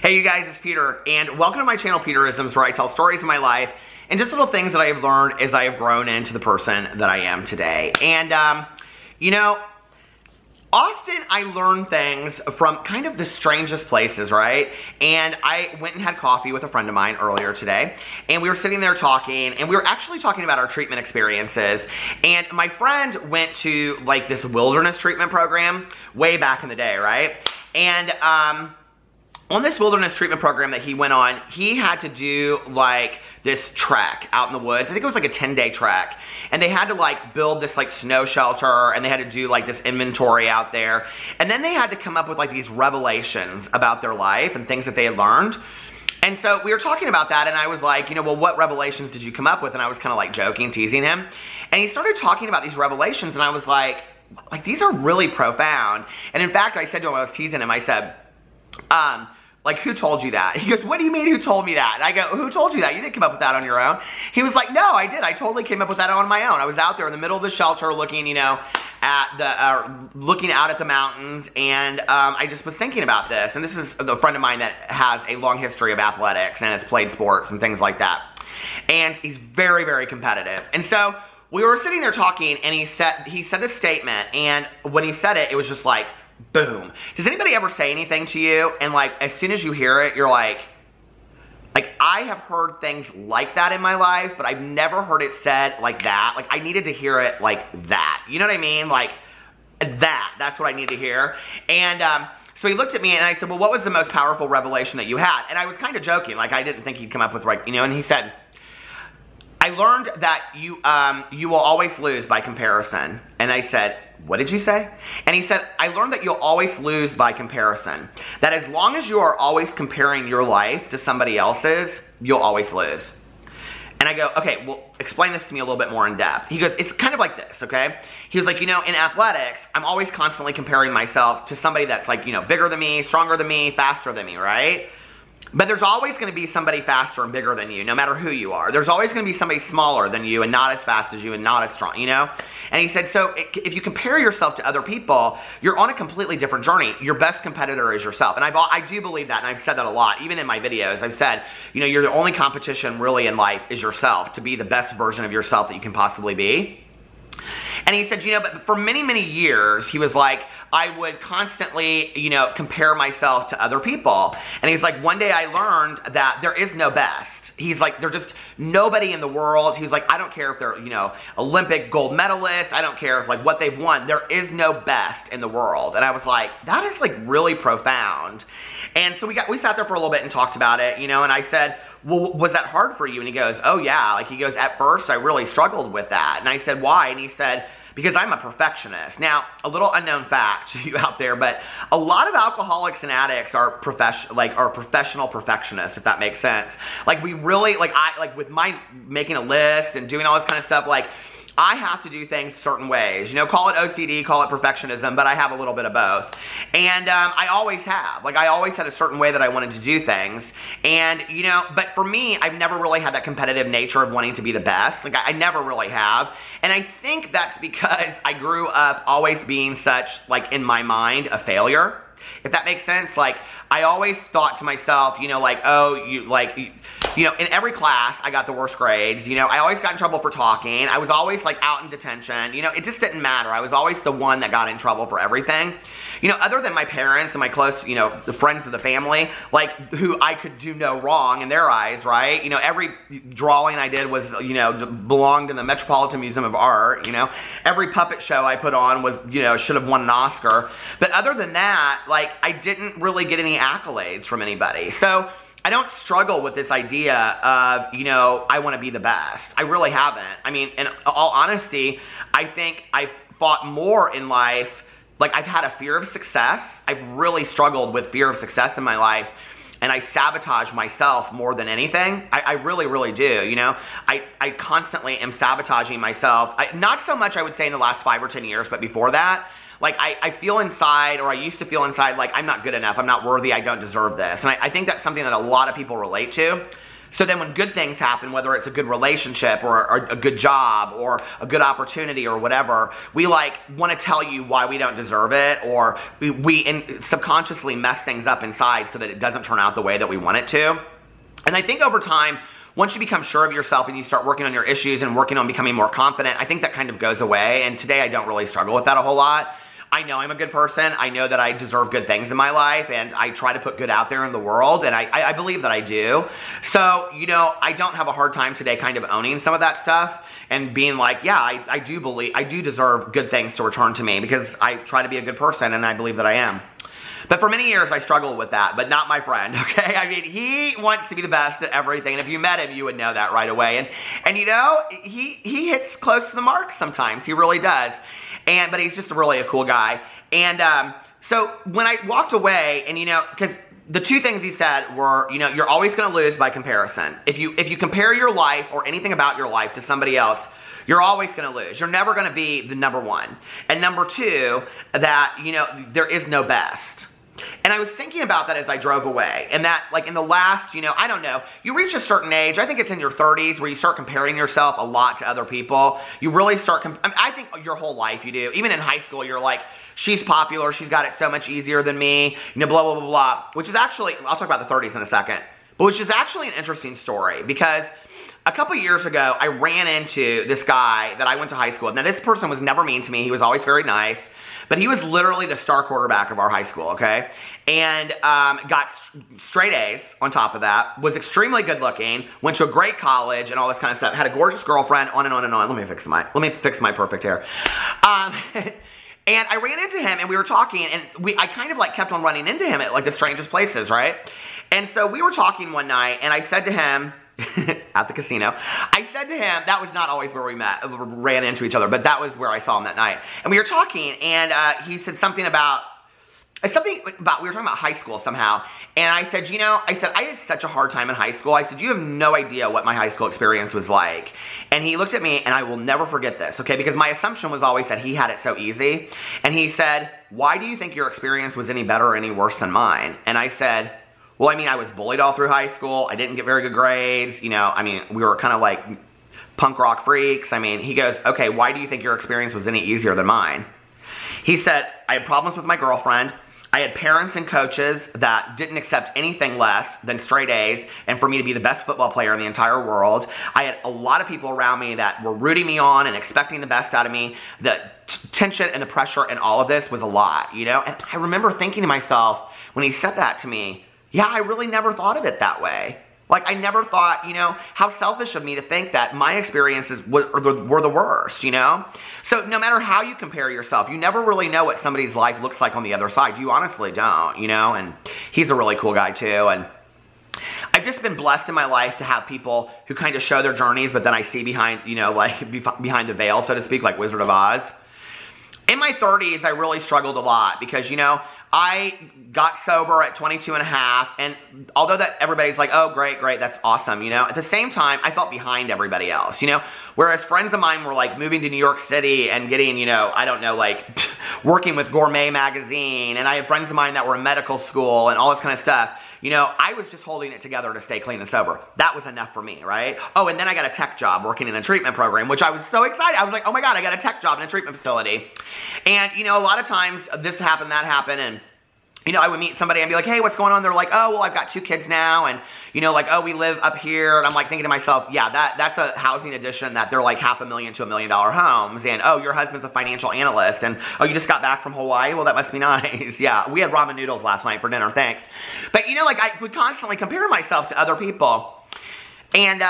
Hey you guys, it's Peter, and welcome to my channel Peterisms, where I tell stories of my life and just little things that I have learned as I have grown into the person that I am today. And, you know, often I learn things from kind of the strangest places, right? And I went and had coffee with a friend of mine earlier today, and we were sitting there talking, and we were actually talking about our treatment experiences. And my friend went to like this wilderness treatment program way back in the day, right? And, on this wilderness treatment program that he went on, he had to do like this trek out in the woods. I think it was like a 10-day trek. And they had to like build this like snow shelter, and they had to do like this inventory out there. And then they had to come up with like these revelations about their life and things that they had learned. And so we were talking about that, and I was like, you know, well, what revelations did you come up with? And I was kind of like joking, teasing him. And he started talking about these revelations, and I was like, these are really profound. And in fact, I said to him, I was teasing him, I said, like, who told you that? He goes, what do you mean who told me that? And I go, who told you that? You didn't come up with that on your own. He was like, no, I did. I totally came up with that on my own. I was out there in the middle of the shelter looking, you know, at the, looking out at the mountains, and I just was thinking about this. And this is a friend of mine that has a long history of athletics and has played sports and things like that. And he's very, very competitive. And so we were sitting there talking, and he said a statement, and when he said it, it was just like, boom. Does anybody ever say anything to you, and like as soon as you hear it, you're like I have heard things like that in my life, but I've never heard it said like that. Like I needed to hear it like that. You know what I mean? Like that's what I need to hear. And so he looked at me, and I said, well, what was the most powerful revelation that you had? And I was kind of joking, like I didn't think he'd come up with, like, you know, and he said, I learned that you will always lose by comparison. And I said, what did you say? And he said, I learned that you'll always lose by comparison. That as long as you are always comparing your life to somebody else's, you'll always lose. And I go, okay, well, explain this to me a little bit more in depth. He goes, it's kind of like this, okay? He was like, you know, in athletics, I'm always constantly comparing myself to somebody that's like, you know, bigger than me, stronger than me, faster than me, right? But there's always going to be somebody faster and bigger than you, no matter who you are. There's always going to be somebody smaller than you and not as fast as you and not as strong, you know? And he said, so if you compare yourself to other people, you're on a completely different journey. Your best competitor is yourself. And I do believe that, and I've said that a lot. Even in my videos, I've said, you know, the only competition really in life is yourself, to be the best version of yourself that you can possibly be. And he said, you know, but for many, many years, he was like, I would constantly, you know, compare myself to other people. And he's like, one day I learned that there is no best. He's like, there's just nobody in the world. He's like, I don't care if they're, you know, Olympic gold medalists. I don't care if like what they've won. There is no best in the world. And I was like, that is like really profound. And so we sat there for a little bit and talked about it, you know, and I said, well, was that hard for you? And he goes, oh yeah. Like he goes, at first I really struggled with that. And I said, why? And he said, because I'm a perfectionist. Now, a little unknown fact to you out there, but a lot of alcoholics and addicts are professional perfectionists, if that makes sense. Like we really, like with my making a list and doing all this kind of stuff, like I have to do things certain ways. You know, call it OCD, call it perfectionism, but I have a little bit of both. And I always have. Like, I always had a certain way that I wanted to do things. And, you know, but for me, I've never really had that competitive nature of wanting to be the best. Like, I never really have. And I think that's because I grew up always being such, like, in my mind, a failure. If that makes sense. Like, I always thought to myself, you know, like, oh, you know, in every class, I got the worst grades. You know, I always got in trouble for talking. I was always, like, out in detention. You know, it just didn't matter. I was always the one that got in trouble for everything. You know, other than my parents and my close, you know, the friends of the family, like, who I could do no wrong in their eyes, right? You know, every drawing I did was, you know, belonged in the Metropolitan Museum of Art, you know. Every puppet show I put on was, you know, should have won an Oscar. But other than that, like, I didn't really get any accolades from anybody. So I don't struggle with this idea of, you know, I want to be the best. I really haven't. I mean, in all honesty, I think I've fought more in life. Like, I've had a fear of success. I've really struggled with fear of success in my life. And I sabotage myself more than anything. I really, really do, you know? I constantly am sabotaging myself. Not so much, I would say, in the last 5 or 10 years, but before that. Like, I feel inside, or I used to feel inside, like, I'm not good enough, I'm not worthy, I don't deserve this. And I think that's something that a lot of people relate to. So then when good things happen, whether it's a good relationship or a good job or a good opportunity or whatever, we like want to tell you why we don't deserve it, or we subconsciously mess things up inside so that it doesn't turn out the way that we want it to. And I think over time, once you become sure of yourself and you start working on your issues and working on becoming more confident, I think that kind of goes away. And today I don't really struggle with that a whole lot. I know I'm a good person. I know that I deserve good things in my life, and I try to put good out there in the world, and I believe that I do. So, you know, I don't have a hard time today kind of owning some of that stuff and being like, yeah, I do deserve good things to return to me, because I try to be a good person, and I believe that I am. But for many years, I struggled with that, but not my friend, okay? I mean, he wants to be the best at everything, and if you met him, you would know that right away. And you know, he hits close to the mark sometimes. He really does. But he's just really a cool guy. And so when I walked away, and you know, because the two things he said were, you know, you're always going to lose by comparison. If you compare your life or anything about your life to somebody else, you're always going to lose. You're never going to be the number one. And number two, that, you know, there is no best. And I was thinking about that as I drove away. And that, like, in the last, you know, I don't know, you reach a certain age, I think it's in your 30s, where you start comparing yourself a lot to other people. You really start, I think your whole life you do. Even in high school, you're like, she's popular, she's got it so much easier than me, you know, blah, blah, blah, blah. Which is actually, I'll talk about the 30s in a second. But which is actually an interesting story, because a couple years ago, I ran into this guy that I went to high school with. Now, this person was never mean to me. He was always very nice. But he was literally the star quarterback of our high school, okay? And got straight A's on top of that, was extremely good looking, went to a great college and all this kind of stuff, had a gorgeous girlfriend, on and on and on. Let me fix my perfect hair. And I ran into him, and we were talking, and I kind of like kept on running into him at like the strangest places, right? And so we were talking one night, and I said to him, at the casino, I said to him, that was not always where we ran into each other, but that was where I saw him that night. And we were talking, and he said something about, we were talking about high school somehow. And I said, you know, I had such a hard time in high school. I said, you have no idea what my high school experience was like. And he looked at me, and I will never forget this, okay? Because my assumption was always that he had it so easy. And he said, why do you think your experience was any better or any worse than mine? And I said, well, I mean, I was bullied all through high school. I didn't get very good grades. You know, I mean, we were kind of like punk rock freaks. I mean, he goes, okay, why do you think your experience was any easier than mine? He said, I had problems with my girlfriend. I had parents and coaches that didn't accept anything less than straight A's and for me to be the best football player in the entire world. I had a lot of people around me that were rooting me on and expecting the best out of me. The tension and the pressure and all of this was a lot, you know? And I remember thinking to myself when he said that to me, yeah, I really never thought of it that way. Like, I never thought, you know, how selfish of me to think that my experiences were the worst, you know? So no matter how you compare yourself, you never really know what somebody's life looks like on the other side. You honestly don't, you know? And he's a really cool guy, too. And I've just been blessed in my life to have people who kind of show their journeys, but then I see behind, you know, like behind the veil, so to speak, like Wizard of Oz. In my 30s, I really struggled a lot because, you know, I got sober at 22 and a half, and although that everybody's like, oh, great, that's awesome, you know, at the same time, I felt behind everybody else, you know, whereas friends of mine were like moving to New York City and getting, you know, I don't know, like working with Gourmet magazine, and I had friends of mine that were in medical school and all this kind of stuff. You know, I was just holding it together to stay clean and sober. That was enough for me, right? Oh, and then I got a tech job working in a treatment program, which I was so excited. I was like, oh my God, I got a tech job in a treatment facility. And, you know, a lot of times this happened, that happened, and you know, I would meet somebody and be like, hey, what's going on? They're like, oh, well, I've got 2 kids now. And, you know, like, oh, we live up here. And I'm like thinking to myself, yeah, that's a housing addition that they're like $500,000 to $1 million homes. And, oh, your husband's a financial analyst. And, oh, you just got back from Hawaii? Well, that must be nice. Yeah, we had ramen noodles last night for dinner. Thanks. But, you know, like, I would constantly compare myself to other people. And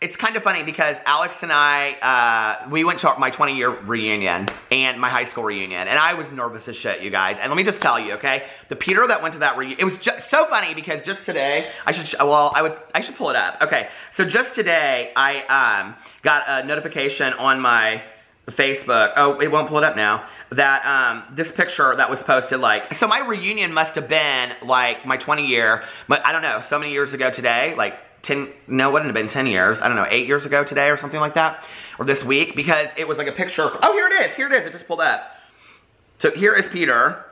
it's kind of funny because Alex and I, we went to my 20-year reunion and my high school reunion, and I was nervous as shit, you guys. And let me just tell you, okay, the Peter that went to that reunion, it was just so funny because just today, I should pull it up. Okay, so just today, I got a notification on my Facebook, oh, it won't pull it up now, that this picture that was posted, like, so my reunion must have been, like, my 20-year, but I don't know, so many years ago today, like, no, it wouldn't have been 10 years. I don't know, 8 years ago today or something like that. Or this week, because it was like a picture of, oh, here it is, it just pulled up. So here is Peter.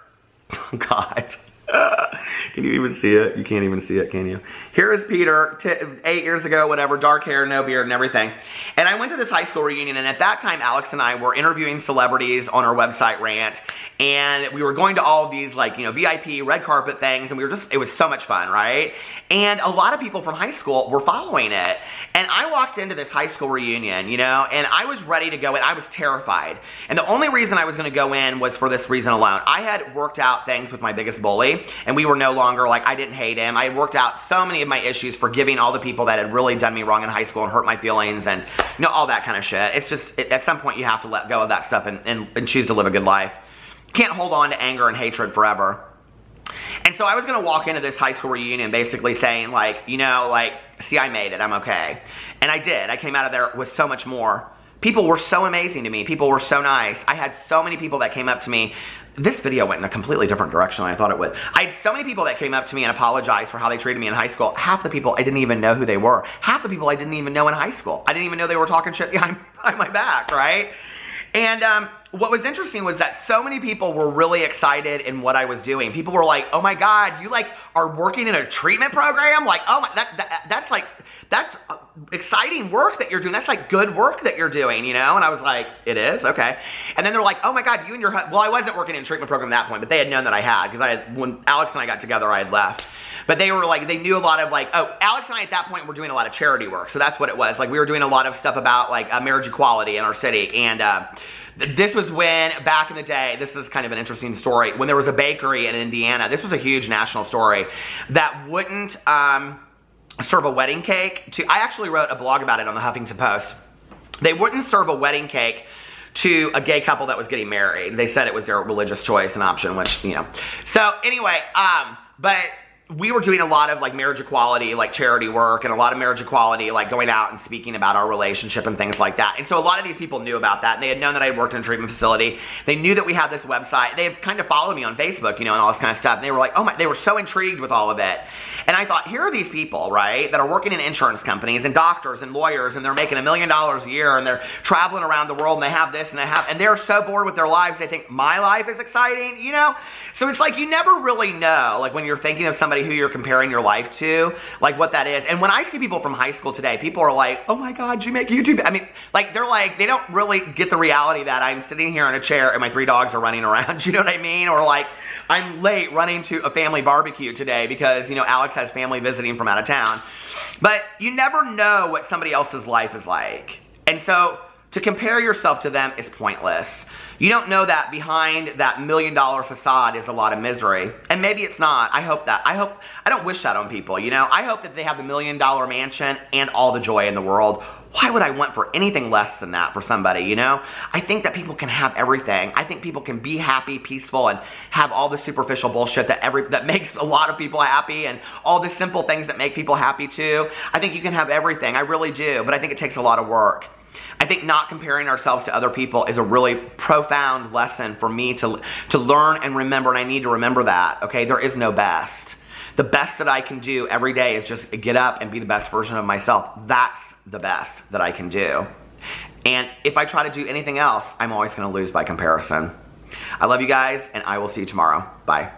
Oh, God. Can you even see it? You can't even see it, can you? Here is Peter, 8 years ago, whatever, dark hair, no beard and everything. And I went to this high school reunion, and at that time, Alex and I were interviewing celebrities on our website rant, and we were going to all of these, like, you know, VIP, red carpet things, and it was so much fun, right? And a lot of people from high school were following it. And I walked into this high school reunion, you know, and I was ready to go in. I was terrified. And the only reason I was going to go in was for this reason alone. I had worked out things with my biggest bully, and we were no longer, like, I didn't hate him. I had worked out so many of my issues, forgiving all the people that had really done me wrong in high school and hurt my feelings and, you know, all that kind of shit. It's just, at some point you have to let go of that stuff and choose to live a good life. You can't hold on to anger and hatred forever. And so I was going to walk into this high school reunion basically saying, like, you know, like, see, I made it. I'm okay. And I did. I came out of there with so much more. People were so amazing to me. People were so nice. I had so many people that came up to me. This video went in a completely different direction than I thought it would. I had so many people that came up to me and apologized for how they treated me in high school. Half the people, I didn't even know who they were. Half the people I didn't even know in high school. I didn't even know they were talking shit behind my back, right? And what was interesting was that so many people were really excited in what I was doing. People were like, oh my God, you like are working in a treatment program? Like, oh my, that's exciting work that you're doing. That's like good work that you're doing, you know? And I was like, it is? Okay. And then they're like, oh my God, you and your husband, well, I wasn't working in a treatment program at that point, but they had known that I had, because when Alex and I got together, I had left. But they were like, they knew a lot of like, oh, Alex and I at that point were doing a lot of charity work. So that's what it was. Like, we were doing a lot of stuff about like marriage equality in our city. And this was when, back in the day, this is kind of an interesting story, when there was a bakery in Indiana, this was a huge national story, that wouldn't serve a wedding cake to, I actually wrote a blog about it on the Huffington Post. They wouldn't serve a wedding cake to a gay couple that was getting married. They said it was their religious choice and option, which, you know. So anyway, but we were doing a lot of like marriage equality, like charity work, and a lot of marriage equality, like going out and speaking about our relationship and things like that. And so a lot of these people knew about that, and they had known that I had worked in a treatment facility. They knew that we had this website. They had kind of followed me on Facebook, you know, and all this kind of stuff. And they were like, oh my, they were so intrigued with all of it. And I thought, here are these people, right, that are working in insurance companies and doctors and lawyers, and they're making $1 million a year, and they're traveling around the world, and they have this, and they're so bored with their lives, they think my life is exciting, you know? So it's like, you never really know, like, when you're thinking of somebody who you're comparing your life to, like, what that is. And when I see people from high school today, people are like, oh my God, you make YouTube? I mean, like, they're like, they don't really get the reality that I'm sitting here in a chair and my 3 dogs are running around, you know what I mean? Or like, I'm late running to a family barbecue today because, you know, Alex has family visiting from out of town. But you never know what somebody else's life is like. And so to compare yourself to them is pointless. You don't know that behind that $1 million facade is a lot of misery. And maybe it's not. I hope that. I don't wish that on people, you know? I hope that they have the $1 million mansion and all the joy in the world. Why would I want for anything less than that for somebody, you know? I think that people can have everything. I think people can be happy, peaceful, and have all the superficial bullshit that makes a lot of people happy, and all the simple things that make people happy too. I think you can have everything. I really do. But I think it takes a lot of work. I think not comparing ourselves to other people is a really profound lesson for me to learn and remember, and I need to remember that, okay? There is no best. The best that I can do every day is just get up and be the best version of myself. That's the best that I can do. And if I try to do anything else, I'm always going to lose by comparison. I love you guys, and I will see you tomorrow. Bye.